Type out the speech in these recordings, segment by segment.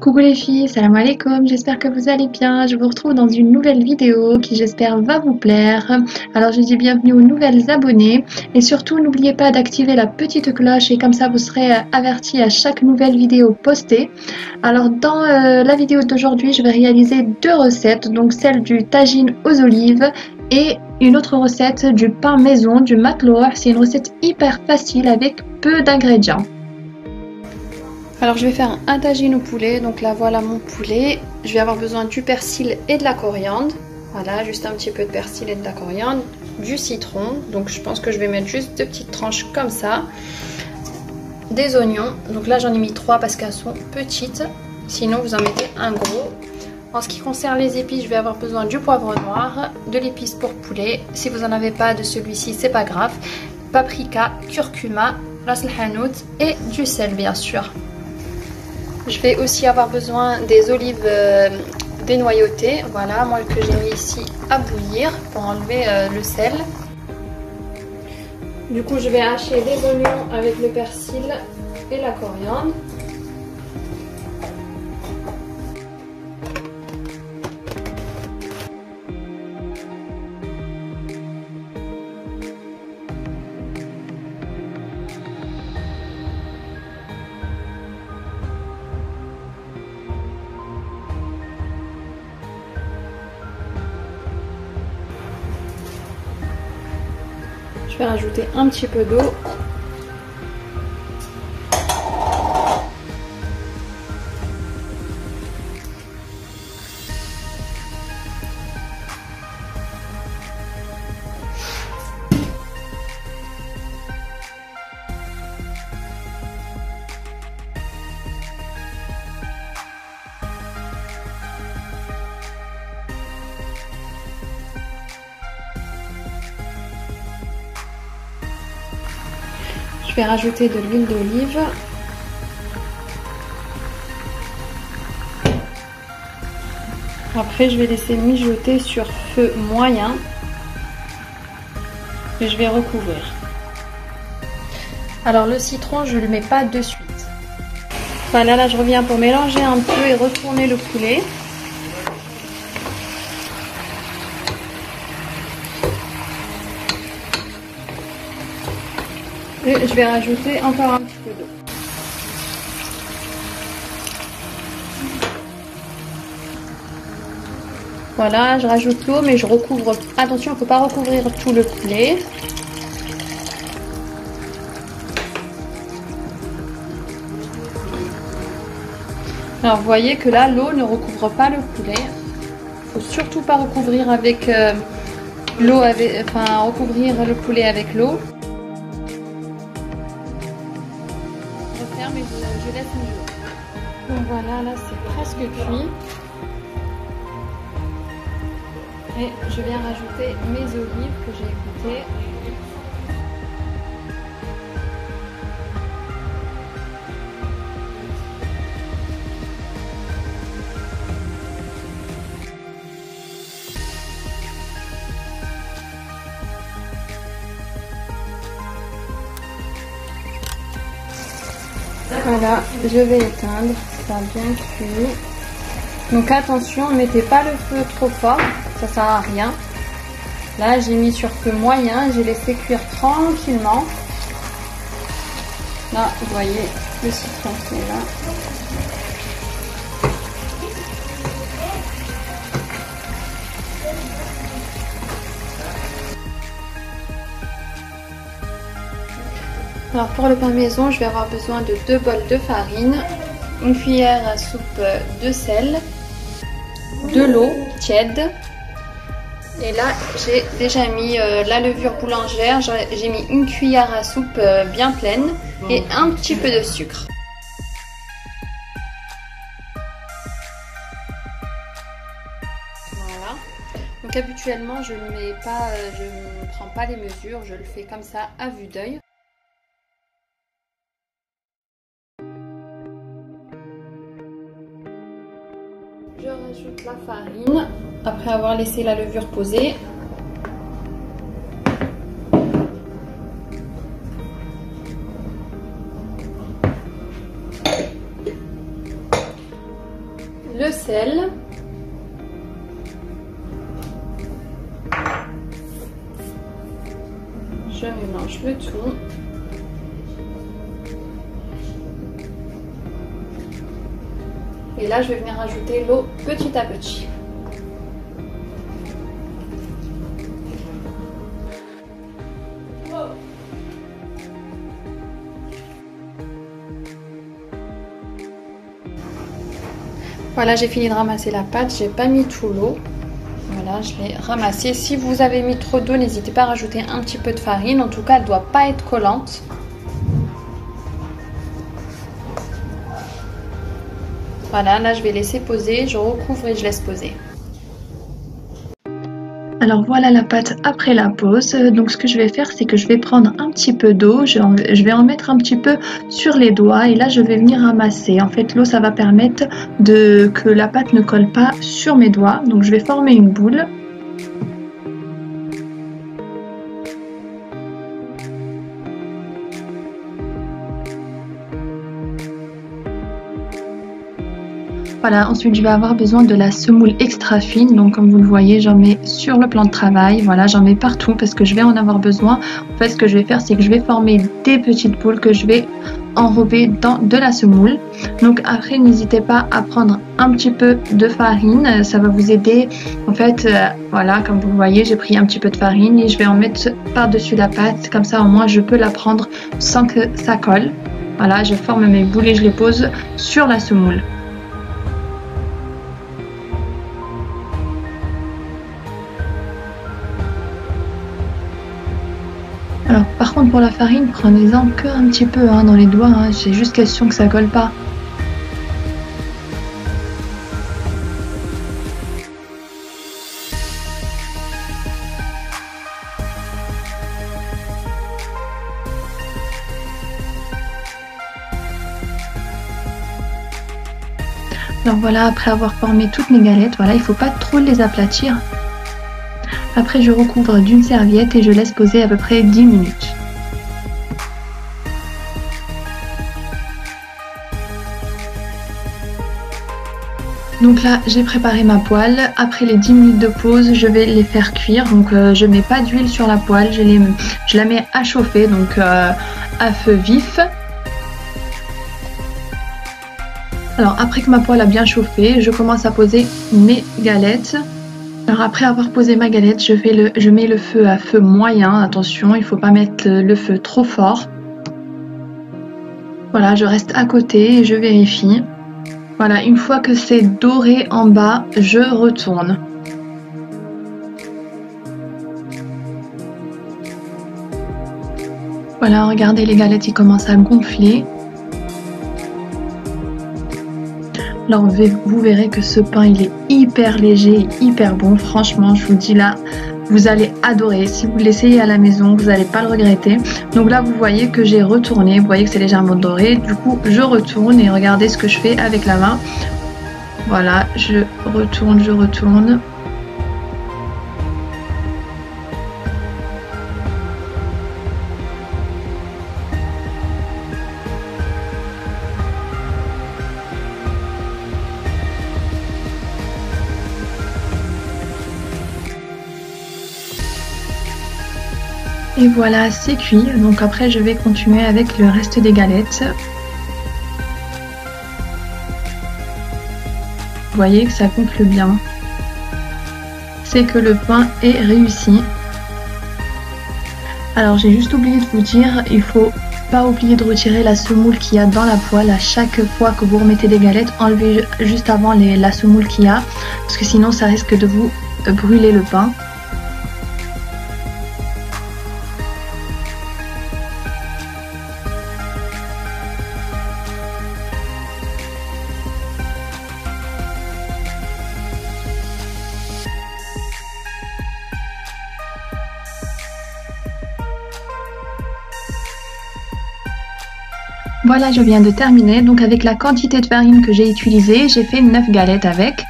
Coucou les filles, salam alaikum, j'espère que vous allez bien. Je vous retrouve dans une nouvelle vidéo qui j'espère va vous plaire. Alors je dis bienvenue aux nouvelles abonnées et surtout n'oubliez pas d'activer la petite cloche et comme ça vous serez avertis à chaque nouvelle vidéo postée. Alors dans la vidéo d'aujourd'hui je vais réaliser deux recettes, donc celle du tagine aux olives et une autre recette du pain maison, du matloh. C'est une recette hyper facile avec peu d'ingrédients. Alors je vais faire un tagine au poulet, donc là voilà mon poulet. Je vais avoir besoin du persil et de la coriandre. Voilà, juste un petit peu de persil et de la coriandre. Du citron, donc je pense que je vais mettre juste deux petites tranches comme ça. Des oignons, donc là j'en ai mis 3 parce qu'elles sont petites. Sinon vous en mettez un gros. En ce qui concerne les épices, je vais avoir besoin du poivre noir, de l'épice pour poulet. Si vous n'en avez pas de celui-ci, c'est pas grave. Paprika, curcuma, ras el hanout et du sel bien sûr. Je vais aussi avoir besoin des olives dénoyautées, voilà, moi que j'ai mis ici à bouillir pour enlever le sel. Du coup je vais hacher les oignons avec le persil et la coriandre. Je vais rajouter un petit peu d'eau. Je vais rajouter de l'huile d'olive. Après, je vais laisser mijoter sur feu moyen. Et je vais recouvrir. Alors le citron, je ne le mets pas de suite. Voilà, là je reviens pour mélanger un peu et retourner le poulet. Et je vais rajouter encore un petit peu d'eau. Voilà, je rajoute l'eau, mais je recouvre. Attention, il ne faut pas recouvrir tout le poulet. Alors, vous voyez que là, l'eau ne recouvre pas le poulet. Il ne faut surtout pas recouvrir avec l'eau, recouvrir le poulet avec l'eau. Et je laisse mijoter. Donc voilà, là c'est presque cuit. Et je viens rajouter mes olives que j'ai égouttées. Voilà, je vais éteindre, ça a bien cuit. Donc attention, ne mettez pas le feu trop fort, ça sert à rien. Là, j'ai mis sur feu moyen, j'ai laissé cuire tranquillement. Là, vous voyez, le citron qui est là. Alors pour le pain maison, je vais avoir besoin de 2 bols de farine, une cuillère à soupe de sel, de l'eau tiède. Et là, j'ai déjà mis la levure boulangère, j'ai mis une cuillère à soupe bien pleine et un petit peu de sucre. Voilà. Donc habituellement, je ne prends pas les mesures, je le fais comme ça à vue d'œil. Je rajoute la farine après avoir laissé la levure poser. le sel. Je mélange le tout. Et là, je vais venir ajouter l'eau petit à petit. Voilà, j'ai fini de ramasser la pâte, j'ai pas mis tout l'eau. Voilà, je l'ai ramassée. Si vous avez mis trop d'eau, n'hésitez pas à rajouter un petit peu de farine. En tout cas, elle ne doit pas être collante. Voilà, là je vais laisser poser, je recouvre et je laisse poser. Alors voilà la pâte après la pause. Donc ce que je vais faire, c'est que je vais prendre un petit peu d'eau, je vais en mettre un petit peu sur les doigts et là je vais venir ramasser. En fait l'eau ça va permettre que la pâte ne colle pas sur mes doigts. Donc je vais former une boule. Voilà, ensuite je vais avoir besoin de la semoule extra fine, donc comme vous le voyez j'en mets sur le plan de travail, voilà j'en mets partout parce que je vais en avoir besoin. En fait ce que je vais faire c'est que je vais former des petites boules que je vais enrober dans de la semoule. Donc après n'hésitez pas à prendre un petit peu de farine, ça va vous aider. En fait voilà comme vous le voyez j'ai pris un petit peu de farine et je vais en mettre par dessus la pâte, comme ça au moins je peux la prendre sans que ça colle. Voilà, je forme mes boules et je les pose sur la semoule. Alors par contre pour la farine, prenez-en que un petit peu dans les doigts, c'est juste question que ça colle pas. Alors voilà, après avoir formé toutes mes galettes, voilà, il faut pas trop les aplatir. Après je recouvre d'une serviette et je laisse poser à peu près 10 minutes. Donc là j'ai préparé ma poêle, après les 10 minutes de pause je vais les faire cuire, donc je mets pas d'huile sur la poêle, je la mets à chauffer, donc à feu vif. Alors après que ma poêle a bien chauffé, je commence à poser mes galettes. Alors après avoir posé ma galette, je mets le feu à feu moyen, attention, il ne faut pas mettre le feu trop fort. Voilà, je reste à côté et je vérifie. Voilà, une fois que c'est doré en bas, je retourne. Voilà, regardez, les galettes, ils commencent à gonfler. Alors vous verrez que ce pain il est hyper léger, hyper bon, franchement je vous dis là, vous allez adorer. Si vous l'essayez à la maison, vous n'allez pas le regretter. Donc là vous voyez que j'ai retourné, vous voyez que c'est légèrement doré, du coup je retourne et regardez ce que je fais avec la main. Voilà, je retourne, je retourne. Et voilà, c'est cuit. Donc après, je vais continuer avec le reste des galettes. Vous voyez que ça gonfle bien. C'est que le pain est réussi. Alors j'ai juste oublié de vous dire, il faut pas oublier de retirer la semoule qu'il y a dans la poêle. À chaque fois que vous remettez des galettes, enlevez juste avant la semoule qu'il y a, parce que sinon ça risque de vous brûler le pain. Voilà, je viens de terminer. Donc avec la quantité de farine que j'ai utilisée, j'ai fait 9 galettes avec.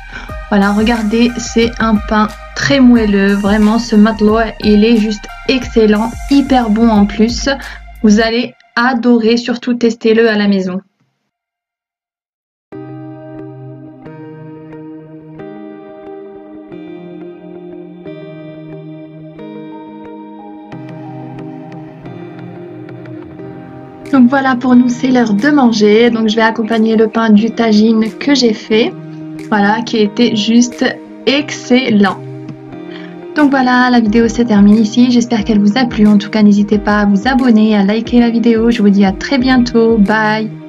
Voilà, regardez, c'est un pain très moelleux. Vraiment, ce matelot, il est juste excellent, hyper bon en plus. Vous allez adorer, surtout testez-le à la maison. Donc voilà, pour nous c'est l'heure de manger. Donc je vais accompagner le pain du tagine que j'ai fait. Voilà, qui était juste excellent. Donc voilà, la vidéo se termine ici. J'espère qu'elle vous a plu. En tout cas, n'hésitez pas à vous abonner, à liker la vidéo. Je vous dis à très bientôt. Bye!